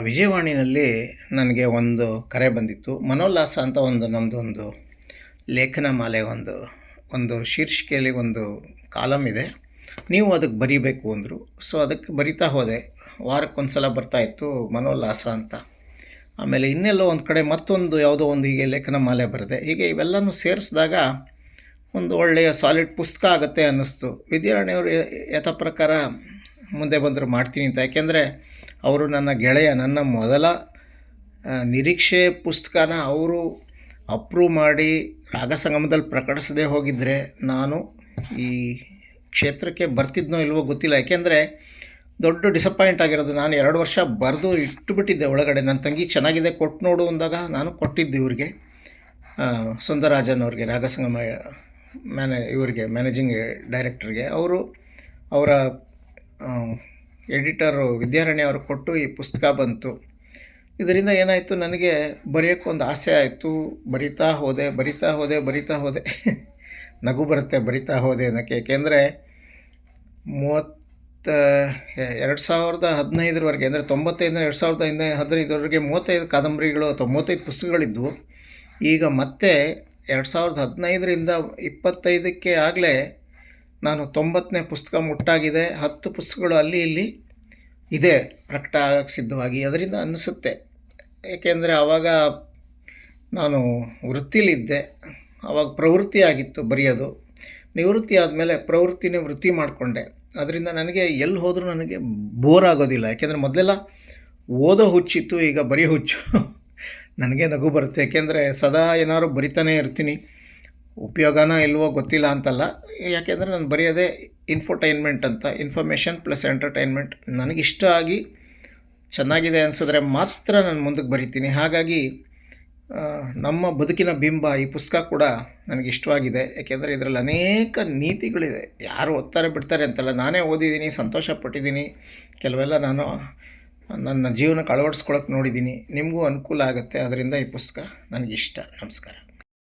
ವಿಜಯವಾಣಿನಲ್ಲಿ ನನಗೆ ಒಂದು ಕರೆ ಬಂದಿತ್ತು. ಮನೋಲ್ಲಾಸ ಅಂತ ನಮ್ಮದೊಂದು ಲೇಖನ ಮಾಲೆ ಒಂದು ಶೀರ್ಷಿಕೆಯಲ್ಲಿ ಒಂದು ಕಾಲಮ್ ಇದೆ. ನೀವು ಅದಕ್ಕೆ ಬರೀಬೇಕು ಅಂದರು. ಸೊ ಅದಕ್ಕೆ ಬರಿತಾ ಹೋದೆ. ವಾರಕ್ಕೊಂದು ಸಲ ಬರ್ತಾಯಿತ್ತು ಮನೋಲ್ಲಾಸ ಅಂತ. ಆಮೇಲೆ ಇನ್ನೆಲ್ಲೋ ಒಂದು ಕಡೆ ಮತ್ತೊಂದು ಯಾವುದೋ ಒಂದು ಹೀಗೆ ಲೇಖನ ಮಾಲೆ ಬರೆದೆ. ಹೀಗೆ ಇವೆಲ್ಲನೂ ಸೇರಿಸಿದಾಗ ಒಂದು ಒಳ್ಳೆಯ ಸಾಲಿಡ್ ಪುಸ್ತಕ ಆಗುತ್ತೆ ಅನ್ನಿಸ್ತು. ವಿದ್ಯಾರಣ್ಯವರು ಯಥಾ ಪ್ರಕಾರ ಮುಂದೆ ಬಂದರು ಮಾಡ್ತೀನಿ ಅಂತ. ಯಾಕೆಂದರೆ ಅವರು ನನ್ನ ಗೆಳೆಯ. ನನ್ನ ಮೊದಲ ನಿರೀಕ್ಷೆ ಪುಸ್ತಕನ ಅವರು ಅಪ್ರೂವ್ ಮಾಡಿ ರಾಗಸಂಗಮದಲ್ಲಿ ಪ್ರಕಟಿಸದೇ ಹೋಗಿದ್ದರೆ ನಾನು ಈ ಕ್ಷೇತ್ರಕ್ಕೆ ಬರ್ತಿದ್ನೋ ಇಲ್ವೋ ಗೊತ್ತಿಲ್ಲ. ಯಾಕೆಂದರೆ ದೊಡ್ಡ ಡಿಸಪಾಯಿಂಟ್ ಆಗಿರೋದು, ನಾನು 2 ವರ್ಷ ಬರೆದು ಇಟ್ಟುಬಿಟ್ಟಿದ್ದೆ ಒಳಗಡೆ. ನನ್ನ ತಂಗಿ ಚೆನ್ನಾಗಿದೆ ಕೊಟ್ಟು ನೋಡು ಅಂದಾಗ ನಾನು ಕೊಟ್ಟಿದ್ದೆ ಇವ್ರಿಗೆ, ಸುಂದರರಾಜನ್ ಅವ್ರಿಗೆ, ರಾಗಸಂಗಮ ಇವರಿಗೆ ಮ್ಯಾನೇಜಿಂಗ್ ಡೈರೆಕ್ಟರ್ಗೆ. ಅವರ ಎಡಿಟರು ವಿದ್ಯಾರಣ್ಯ ಅವರು ಕೊಟ್ಟು ಈ ಪುಸ್ತಕ ಬಂತು. ಇದರಿಂದ ಏನಾಯಿತು, ನನಗೆ ಬರೆಯೋಕ್ಕೊಂದು ಆಸೆ ಆಯಿತು. ಬರಿತಾ ಹೋದೆ ನಗು ಬರುತ್ತೆ ಬರಿತಾ ಹೋದೆ ಅನ್ನೋಕ್ಕೆ. ಏಕೆಂದರೆ 2015ರವರೆಗೆ ಅಂದರೆ 95 2015ವರೆಗೆ 35 ಕಾದಂಬರಿಗಳು ಅಥವಾ 35 ಪುಸ್ತಕಗಳಿದ್ವು. ಈಗ ಮತ್ತೆ 2015ರಿಂದ 25ಕ್ಕೆ ಆಗಲೇ ನಾನು 90ನೇ ಪುಸ್ತಕ ಮುಟ್ಟಾಗಿದೆ. 10 ಪುಸ್ತಕಗಳು ಅಲ್ಲಿ ಇಲ್ಲಿ ಇದೆ ಪ್ರಕಟ ಆಗಕ್ಕೆ ಸಿದ್ಧವಾಗಿ. ಅದರಿಂದ ಅನ್ನಿಸುತ್ತೆ, ಏಕೆಂದರೆ ಆವಾಗ ನಾನು ವೃತ್ತಿಲಿದ್ದೆ, ಆವಾಗ ಪ್ರವೃತ್ತಿ ಆಗಿತ್ತು ಬರೆಯೋದು. ನಿವೃತ್ತಿ ಆದಮೇಲೆ ಪ್ರವೃತ್ತಿನೇ ವೃತ್ತಿ ಮಾಡಿಕೊಂಡೆ. ಅದರಿಂದ ನನಗೆ ಎಲ್ಲಿ ಹೋದರೂ ನನಗೆ ಬೋರ್ ಆಗೋದಿಲ್ಲ. ಯಾಕೆಂದರೆ ಮೊದಲೆಲ್ಲ ಓದೋ ಹುಚ್ಚಿತ್ತು, ಈಗ ಬರೀ ಹುಚ್ಚು. ನನಗೆ ನಗು ಬರುತ್ತೆ. ಯಾಕೆಂದರೆ ಸದಾ ಏನಾದ್ರು ಬರಿತಾನೇ ಇರ್ತೀನಿ. ಉಪಯೋಗನೋ ಇಲ್ವೋ ಗೊತ್ತಿಲ್ಲ ಅಂತಲ್ಲ, ಯಾಕೆಂದರೆ ನಾನು ಬರೆಯೋದೇ ಇನ್ಫೋಟೈನ್ಮೆಂಟ್ ಅಂತ, ಇನ್ಫಾರ್ಮೇಷನ್ ಪ್ಲಸ್ ಎಂಟರ್ಟೈನ್ಮೆಂಟ್. ನನಗಿಷ್ಟ ಆಗಿ ಚೆನ್ನಾಗಿದೆ ಅನಿಸಿದ್ರೆ ಮಾತ್ರ ನಾನು ಮುಂದಕ್ಕೆ ಬರಿತೀನಿ. ಹಾಗಾಗಿ ನಮ್ಮ ಬದುಕಿನ ಬಿಂಬ ಈ ಪುಸ್ತಕ ಕೂಡ ನನಗೆ ಇಷ್ಟವಾಗಿದೆ. ಯಾಕೆಂದರೆ ಇದರಲ್ಲಿ ಅನೇಕ ನೀತಿಗಳಿದೆ. ಯಾರು ಓದ್ತಾರೆ ಬಿಡ್ತಾರೆ ಅಂತಲ್ಲ, ನಾನೇ ಓದಿದ್ದೀನಿ, ಸಂತೋಷಪಟ್ಟಿದ್ದೀನಿ. ಕೆಲವೆಲ್ಲ ನಾನು ನನ್ನ ಜೀವನಕ್ಕೆ ಅಳವಡಿಸ್ಕೊಳಕ್ಕೆ ನೋಡಿದ್ದೀನಿ. ನಿಮಗೂ ಅನುಕೂಲ ಆಗುತ್ತೆ. ಅದರಿಂದ ಈ ಪುಸ್ತಕ ನನಗಿಷ್ಟ. ನಮಸ್ಕಾರ.